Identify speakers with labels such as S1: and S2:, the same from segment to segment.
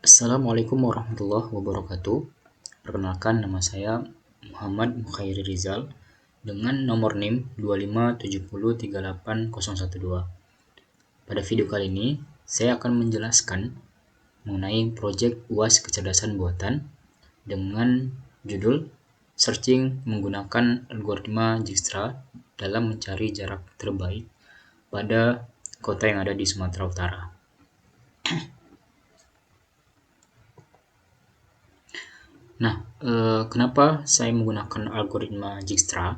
S1: Assalamualaikum warahmatullahi wabarakatuh. Perkenalkan, nama saya Muhammad Mukhairi Rizal dengan nomor NIM 257038012. Pada video kali ini, saya akan menjelaskan mengenai proyek UAS Kecerdasan Buatan dengan judul Searching menggunakan algoritma Dijkstra dalam mencari jarak terbaik pada kota yang ada di Sumatera Utara. Nah, kenapa saya menggunakan algoritma Dijkstra?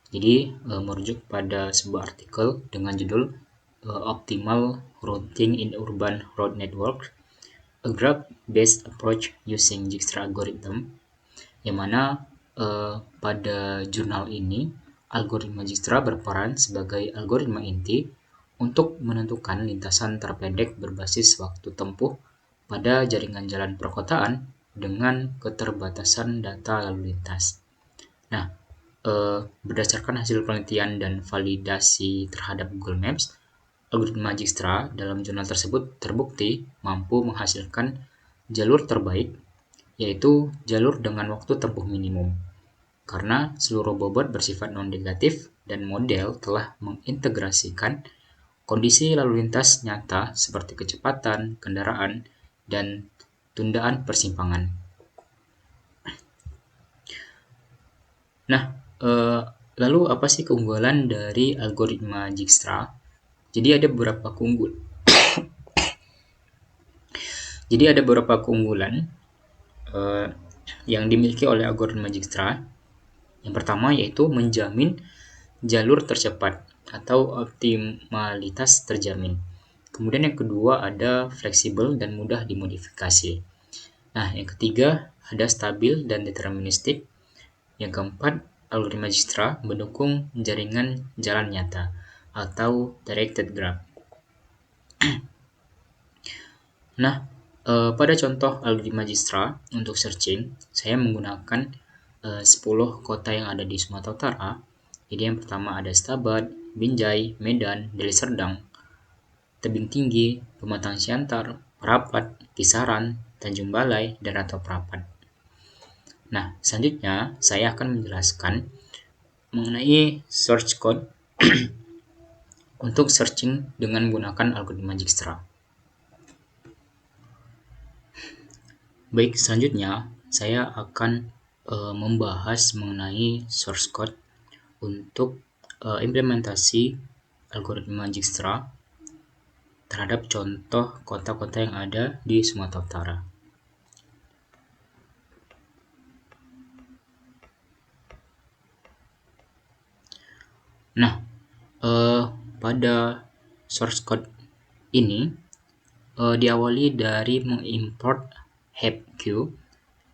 S1: Jadi, merujuk pada sebuah artikel dengan judul Optimal Routing in Urban Road Network, a Graph-Based Approach Using Dijkstra Algorithm, yang mana pada jurnal ini, algoritma Dijkstra berperan sebagai algoritma inti untuk menentukan lintasan terpendek berbasis waktu tempuh pada jaringan jalan perkotaan dengan keterbatasan data lalu lintas. Nah, berdasarkan hasil penelitian dan validasi terhadap Google Maps, algoritma Dijkstra dalam jurnal tersebut terbukti mampu menghasilkan jalur terbaik, yaitu jalur dengan waktu tempuh minimum. Karena seluruh bobot bersifat non-negatif dan model telah mengintegrasikan kondisi lalu lintas nyata seperti kecepatan kendaraan dan tundaan persimpangan. Nah, lalu apa sih keunggulan dari algoritma Dijkstra? Jadi ada beberapa keunggulan yang dimiliki oleh algoritma Dijkstra. Yang pertama yaitu menjamin jalur tercepat atau optimalitas terjamin. Kemudian yang kedua ada fleksibel dan mudah dimodifikasi. Nah, yang ketiga ada stabil dan deterministik. Yang keempat, algoritma Dijkstra mendukung jaringan jalan nyata atau directed graph. Nah, pada contoh algoritma Dijkstra untuk searching, saya menggunakan 10 kota yang ada di Sumatera Utara. Jadi yang pertama ada Stabat, Binjai, Medan, Deli Serdang, Tebing Tinggi, Pematang Siantar, Prapat, Kisaran, Tanjung Balai, dan Rantau Prapat. Nah, selanjutnya saya akan menjelaskan mengenai source code untuk searching dengan menggunakan algoritma Dijkstra. Baik, selanjutnya saya akan membahas mengenai source code untuk implementasi algoritma Dijkstra terhadap contoh kota-kota yang ada di Sumatera Utara. Nah, pada source code ini diawali dari mengimport HEPQ,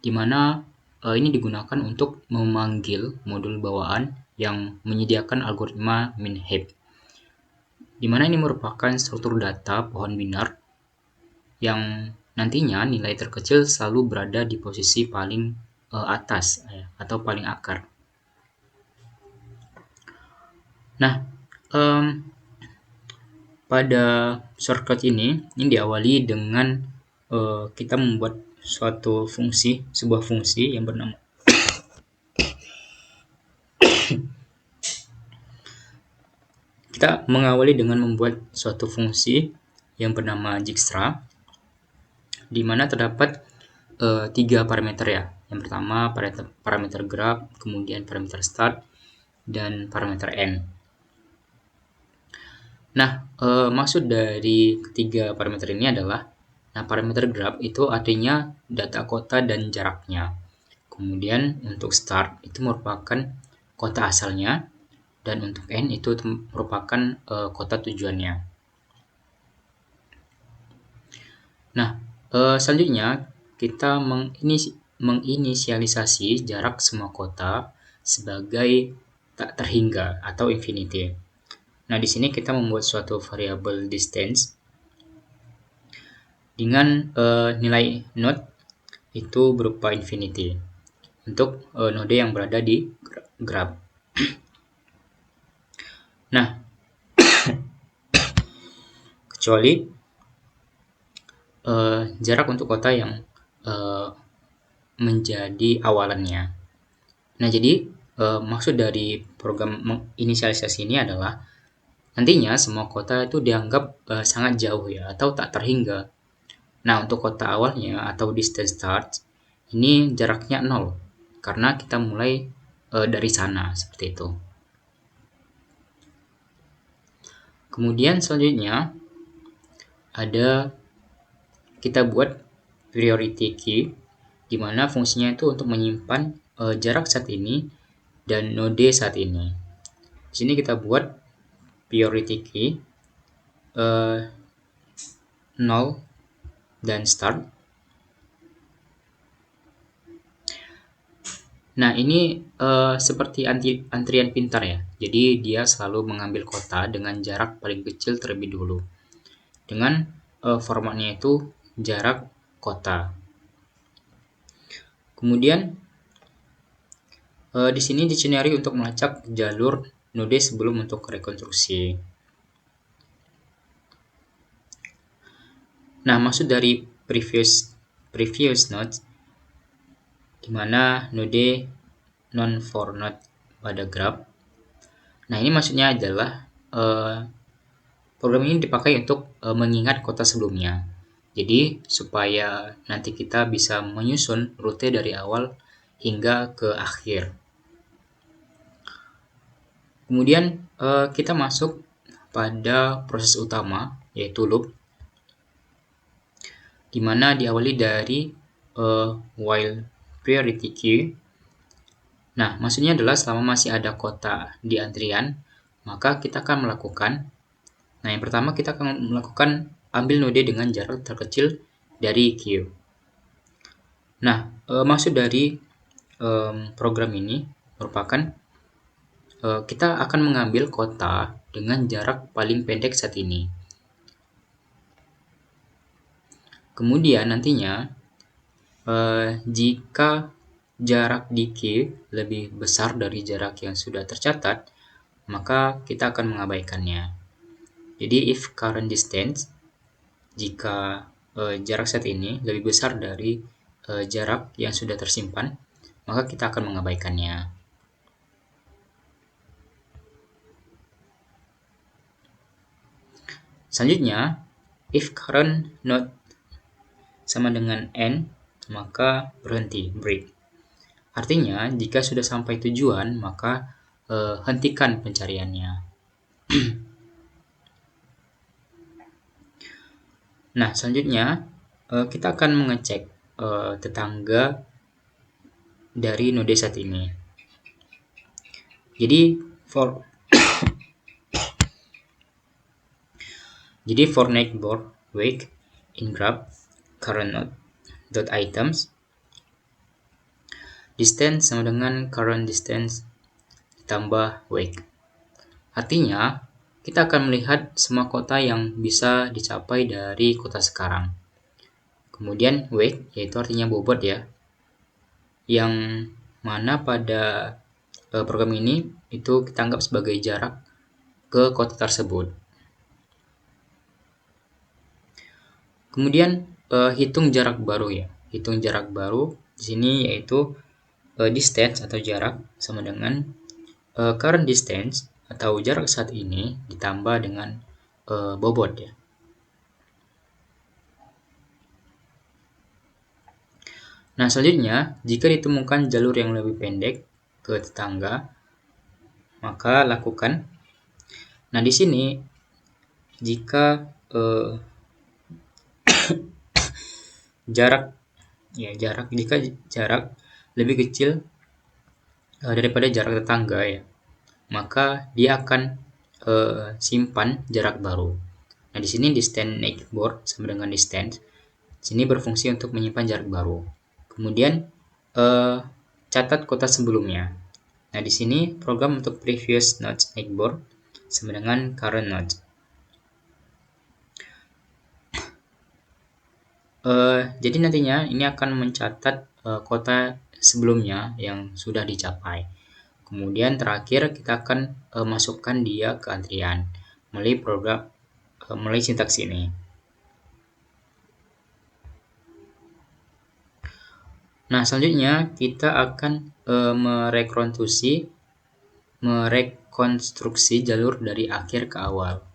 S1: di mana ini digunakan untuk memanggil modul bawaan yang menyediakan algoritma MinHEP, di mana ini merupakan struktur data pohon binar yang nantinya nilai terkecil selalu berada di posisi paling atas atau paling akar. Nah, pada shortcut ini diawali dengan kita membuat sebuah fungsi yang bernama kita mengawali dengan membuat suatu fungsi yang bernama Dijkstra, di mana terdapat 3 parameter ya. Yang pertama parameter graph, kemudian parameter start, dan parameter end. Nah, maksud dari ketiga parameter ini adalah, parameter graph itu artinya data kota dan jaraknya. Kemudian untuk start itu merupakan kota asalnya, dan untuk end itu merupakan kota tujuannya. Nah, selanjutnya kita menginisialisasi jarak semua kota sebagai tak terhingga atau infinity. Nah, di sini kita membuat suatu variabel distance dengan nilai node itu berupa infinity untuk node yang berada di graph. Nah, kecuali jarak untuk kota yang menjadi awalannya. Nah, jadi maksud dari program inisialisasi ini adalah nantinya semua kota itu dianggap sangat jauh ya, atau tak terhingga. Nah, untuk kota awalnya atau distance start ini jaraknya 0 karena kita mulai dari sana seperti itu. Kemudian selanjutnya ada kita buat priority key di mana fungsinya itu untuk menyimpan jarak saat ini dan node saat ini. Di sini kita buat priority key 0 dan start. Nah, ini seperti antrian pintar ya. Jadi dia selalu mengambil kota dengan jarak paling kecil terlebih dulu. Dengan formatnya itu jarak kota. Kemudian di sini dicari untuk melacak jalur node sebelum untuk rekonstruksi. Nah, maksud dari previous node di mana node non for node pada graph. Nah, ini maksudnya adalah program ini dipakai untuk mengingat kota sebelumnya. Jadi supaya nanti kita bisa menyusun rute dari awal hingga ke akhir. Kemudian kita masuk pada proses utama yaitu loop, di mana diawali dari while priority queue. Nah, maksudnya adalah selama masih ada kota di antrian, maka kita akan melakukan. Nah, yang pertama kita akan melakukan ambil node dengan jarak terkecil dari queue. Nah, maksud dari program ini merupakan kita akan mengambil kota dengan jarak paling pendek saat ini. Kemudian nantinya jika jarak di queue lebih besar dari jarak yang sudah tercatat, maka kita akan mengabaikannya. Jadi if current distance, jika jarak saat ini lebih besar dari jarak yang sudah tersimpan, maka kita akan mengabaikannya. Selanjutnya, if current node sama dengan n, maka berhenti, break. Artinya, jika sudah sampai tujuan, maka hentikan pencariannya. Nah, selanjutnya kita akan mengecek tetangga dari node saat ini. Jadi for neighbor wake in graph current node dot items, distance sama dengan current distance ditambah wake. Artinya kita akan melihat semua kota yang bisa dicapai dari kota sekarang. Kemudian wake yaitu artinya bobot ya, yang mana pada program ini itu kita anggap sebagai jarak ke kota tersebut. Kemudian hitung jarak baru ya. Hitung jarak baru di sini yaitu distance atau jarak sama dengan current distance atau jarak saat ini ditambah dengan bobot ya. Nah, selanjutnya jika ditemukan jalur yang lebih pendek ke tetangga, maka lakukan. Nah, di sini jika jika jarak lebih kecil daripada jarak tetangga ya, maka dia akan simpan jarak baru. Nah, di sini distance neighbor sama dengan distance. Sini berfungsi untuk menyimpan jarak baru. Kemudian catat kota sebelumnya. Nah, di sini program untuk previous node neighbor sama dengan current node. Jadi nantinya ini akan mencatat kota sebelumnya yang sudah dicapai. Kemudian terakhir kita akan masukkan dia ke antrian melalui sintaks ini. Nah, selanjutnya kita akan merekonstruksi jalur dari akhir ke awal.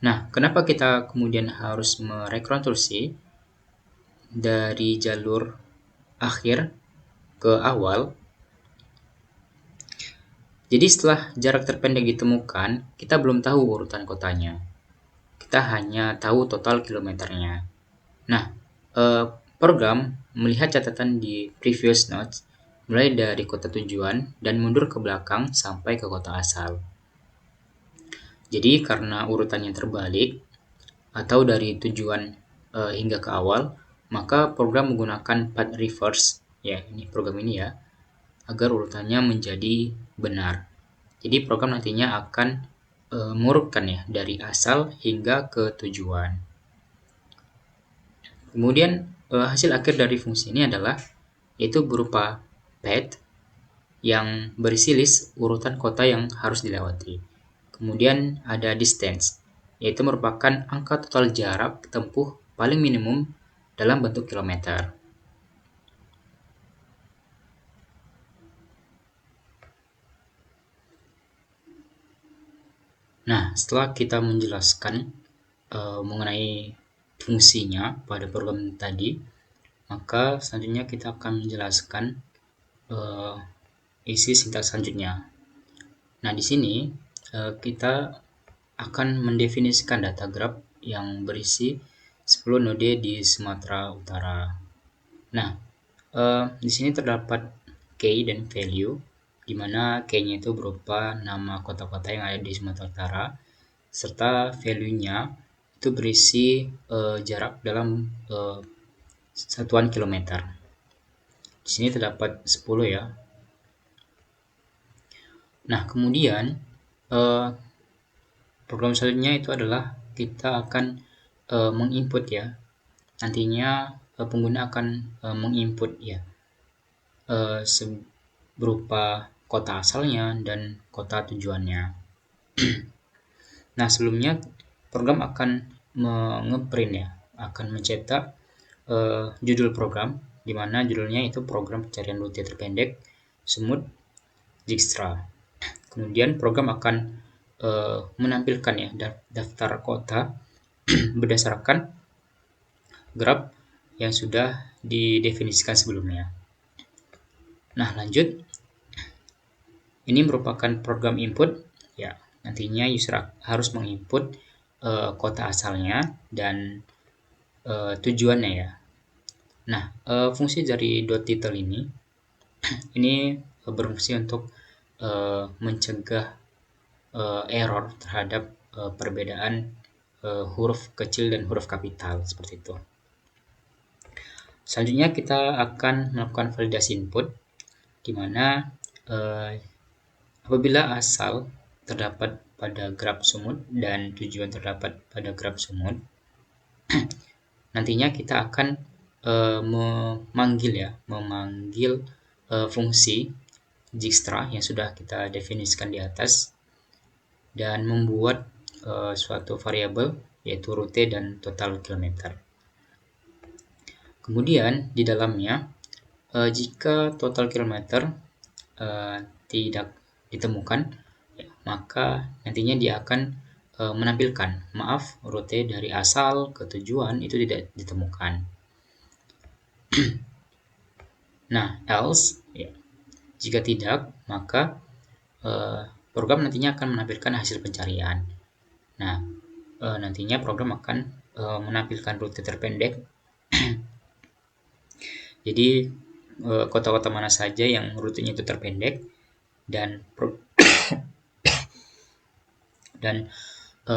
S1: Nah, kenapa kita kemudian harus merekonstruksi dari jalur akhir ke awal? Jadi setelah jarak terpendek ditemukan, kita belum tahu urutan kotanya. Kita hanya tahu total kilometernya. Nah, program melihat catatan di previous nodes mulai dari kota tujuan dan mundur ke belakang sampai ke kota asal. Jadi karena urutannya terbalik atau dari tujuan hingga ke awal, maka program menggunakan path reverse, ya ini program ini ya, agar urutannya menjadi benar. Jadi program nantinya akan mengurutkan ya dari asal hingga ke tujuan. Kemudian hasil akhir dari fungsi ini adalah yaitu berupa path yang berisi list urutan kota yang harus dilewati. Kemudian ada distance, yaitu merupakan angka total jarak tempuh paling minimum dalam bentuk kilometer. Nah, setelah kita menjelaskan mengenai fungsinya pada program tadi, maka selanjutnya kita akan menjelaskan isi sintaks selanjutnya. Nah, di sini kita akan mendefinisikan data graph yang berisi 10 node di Sumatera Utara. Nah, di sini terdapat key dan value, di mana key-nya itu berupa nama kota-kota yang ada di Sumatera Utara, serta value-nya itu berisi jarak dalam satuan kilometer. Di sini terdapat 10 ya. Nah, kemudian program selanjutnya itu adalah kita akan menginput ya. Nantinya pengguna akan menginput ya berupa kota asalnya dan kota tujuannya. Nah, sebelumnya program akan ngeprint ya, akan mencetak judul program, di mana judulnya itu program pencarian rute terpendek Sumut Dijkstra. Kemudian program akan menampilkan ya daftar kota berdasarkan graph yang sudah didefinisikan sebelumnya. Nah, lanjut. Ini merupakan program input ya. Nantinya user harus menginput kota asalnya dan tujuannya ya. Nah, fungsi dari .title ini berfungsi untuk mencegah error terhadap perbedaan huruf kecil dan huruf kapital seperti itu. Selanjutnya kita akan melakukan validasi input, di mana apabila asal terdapat pada graf Sumut dan tujuan terdapat pada graf Sumut, nantinya kita akan memanggil fungsi Dijkstra yang sudah kita definisikan di atas dan membuat suatu variabel yaitu rute dan total kilometer. Kemudian di dalamnya jika total kilometer tidak ditemukan, maka nantinya dia akan menampilkan maaf rute dari asal ke tujuan itu tidak ditemukan. Nah, else ya, jika tidak, maka program nantinya akan menampilkan hasil pencarian. Nah, nantinya program akan menampilkan rute terpendek. Jadi kota-kota mana saja yang rutenya itu terpendek dan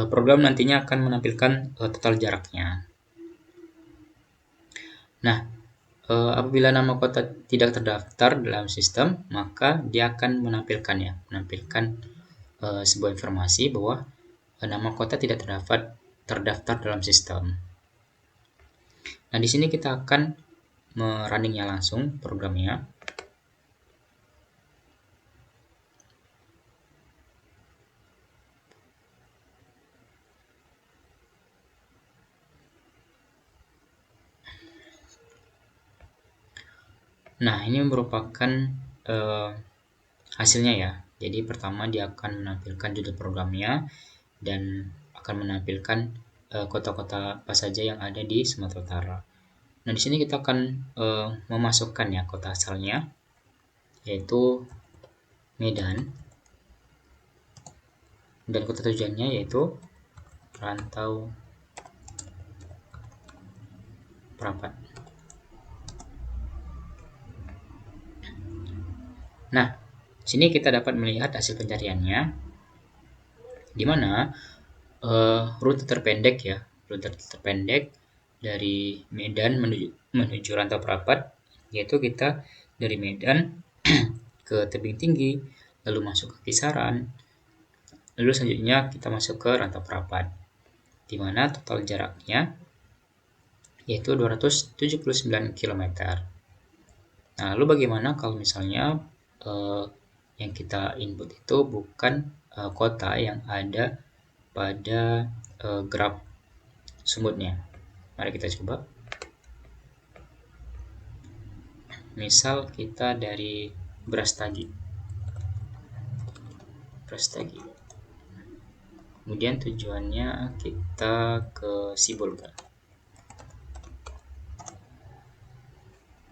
S1: program nantinya akan menampilkan total jaraknya. Nah, apabila nama kota tidak terdaftar dalam sistem, maka dia akan menampilkan sebuah informasi bahwa nama kota tidak terdaftar dalam sistem. Nah, di sini kita akan merunningnya langsung programnya. Nah, ini merupakan hasilnya ya. Jadi pertama dia akan menampilkan judul programnya dan akan menampilkan kota-kota apa saja yang ada di Sumatera Utara. Nah, di sini kita akan memasukkan ya kota asalnya, yaitu Medan, dan kota tujuannya yaitu Rantau Prapat. Nah, sini kita dapat melihat hasil pencariannya, di mana rute terpendek ya, rute terpendek dari Medan menuju Rantau Prapat, yaitu kita dari Medan ke tebing tinggi, lalu masuk ke kisaran, lalu selanjutnya kita masuk ke Rantau Prapat, di mana total jaraknya yaitu 279 km. Nah, lalu bagaimana kalau misalnya yang kita input itu bukan kota yang ada pada graf sumutnya? Mari kita coba. Misal kita dari Brastagi. Kemudian tujuannya kita ke Sibolga.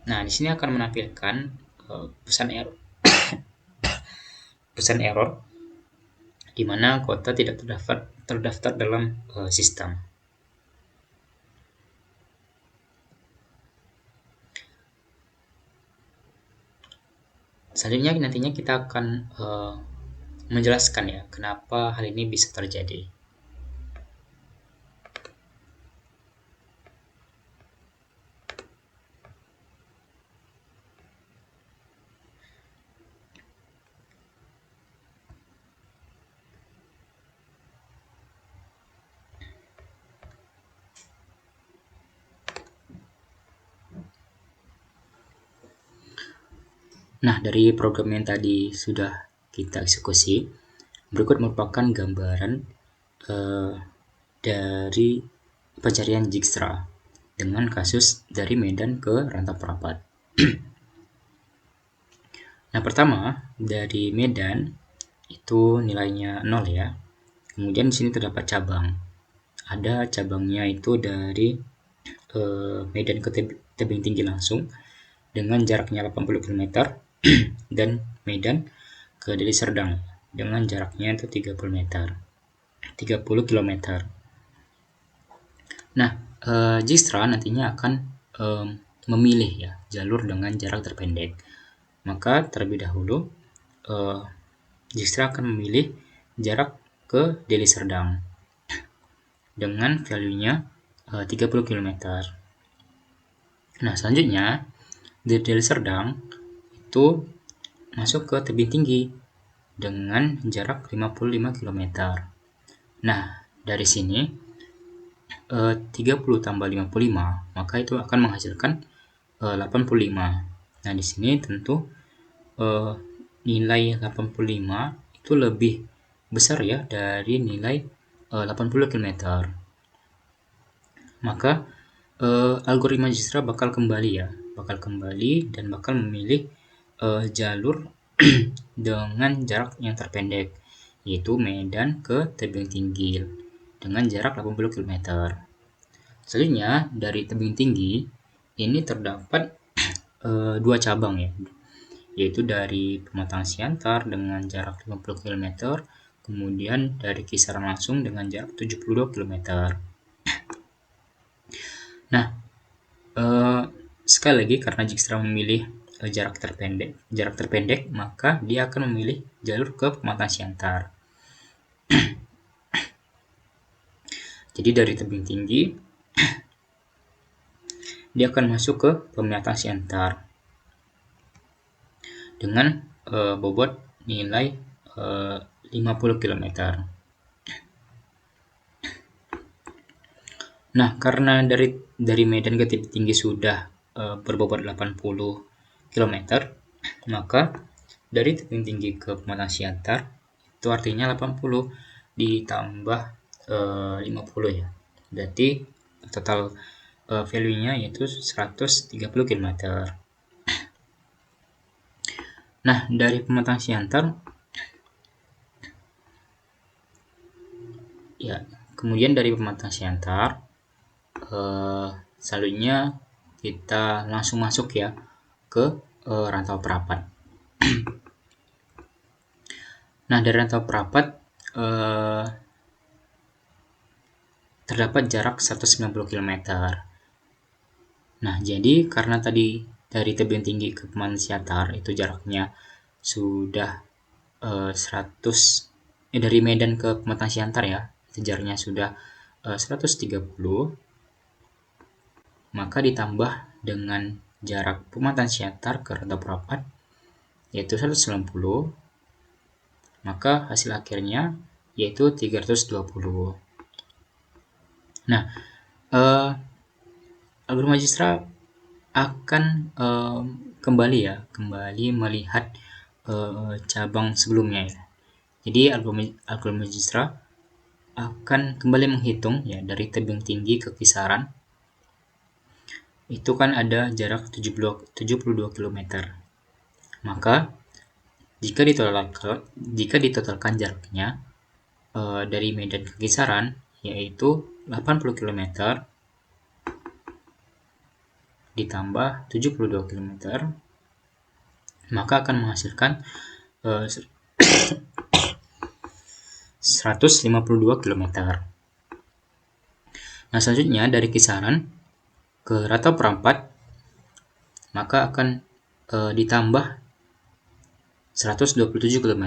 S1: Nah, di sini akan menampilkan pesan error. pesan error di mana kota tidak terdaftar dalam sistem. Selanjutnya nantinya kita akan menjelaskan ya kenapa hal ini bisa terjadi. Nah, dari program yang tadi sudah kita eksekusi, berikut merupakan gambaran dari pencarian Dijkstra dengan kasus dari Medan ke Rantau Prapat. Nah, pertama dari Medan itu nilainya 0 ya. Kemudian di sini terdapat cabang. Ada cabangnya itu dari Medan ke tebing tinggi langsung dengan jaraknya 80 km dan Medan ke Deli Serdang dengan jaraknya itu 30 km. Nah, Dijkstra nantinya akan memilih ya jalur dengan jarak terpendek. Maka terlebih dahulu Dijkstra akan memilih jarak ke Deli Serdang dengan value-nya 30 km. Nah, selanjutnya di Deli Serdang itu masuk ke tebing tinggi dengan jarak 55 km. Nah, dari sini 30 tambah 55, maka itu akan menghasilkan 85. Nah, di sini tentu nilai 85 itu lebih besar ya dari nilai 80 km. Maka algoritma Dijkstra bakal kembali dan bakal memilih jalur dengan jarak yang terpendek, yaitu Medan ke tebing tinggi dengan jarak 80 km. Selanjutnya dari tebing tinggi ini terdapat dua cabang ya, yaitu dari Pematang Siantar dengan jarak 50 km, kemudian dari Kisaran langsung dengan jarak 72 km. Nah, sekali lagi karena Dijkstra memilih jarak terpendek, maka dia akan memilih jalur ke Pematang Siantar. Jadi dari tebing tinggi dia akan masuk ke Pematang Siantar dengan bobot nilai 50 km. Nah, karena dari Medan ke tebing tinggi sudah berbobot 80 km, maka dari tebing tinggi ke Pematang Siantar itu artinya 80 ditambah 50 ya. Berarti total value-nya yaitu 130 km. Nah, dari pemetaan Siantar, ya, kemudian dari pemetaan Siantar, selanjutnya kita langsung masuk ya ke rantau perapat. Nah, dari rantau perapat terdapat jarak 190 km. Nah, jadi karena tadi dari tebing tinggi ke pematang Siantar itu jaraknya sudah 100, dari Medan ke pematang Siantar ya, jaraknya sudah 130, maka ditambah dengan jarak pematang Siantar ke rantau perapat yaitu 190, maka hasil akhirnya yaitu 320. Nah, algoritma Dijkstra akan kembali melihat cabang sebelumnya ya. Jadi algoritma Dijkstra akan kembali menghitung ya dari tebing tinggi ke kisaran. Itu kan ada jarak 72 km. Maka jika ditotalkan jaraknya dari Medan ke kisaran yaitu 80 km ditambah 72 km, maka akan menghasilkan 152 km. Nah, selanjutnya dari kisaran ke rantau perapat maka akan ditambah 127 km.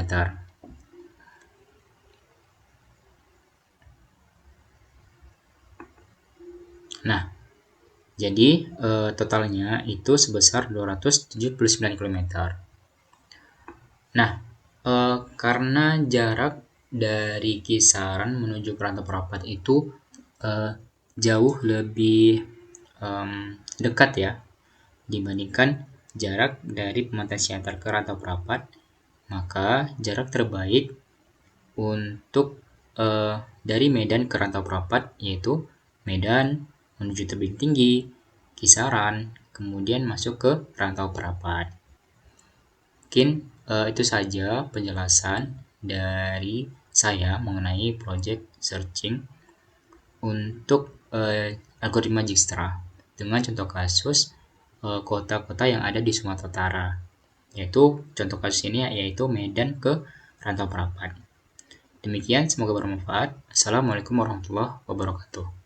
S1: Nah, jadi totalnya itu sebesar 279 km. Nah, karena jarak dari kisaran menuju ke rantau perapat itu jauh lebih dekat ya dibandingkan jarak dari pematang Siantar ke rantau perapat, maka jarak terbaik untuk dari Medan ke rantau perapat yaitu Medan menuju tebing tinggi, kisaran, kemudian masuk ke rantau perapat. Mungkin itu saja penjelasan dari saya mengenai project searching untuk algoritma Dijkstra dengan contoh kasus kota-kota yang ada di Sumatera Utara. Yaitu contoh kasus ini yaitu Medan ke rantau perapat. Demikian, semoga bermanfaat. Assalamualaikum warahmatullahi wabarakatuh.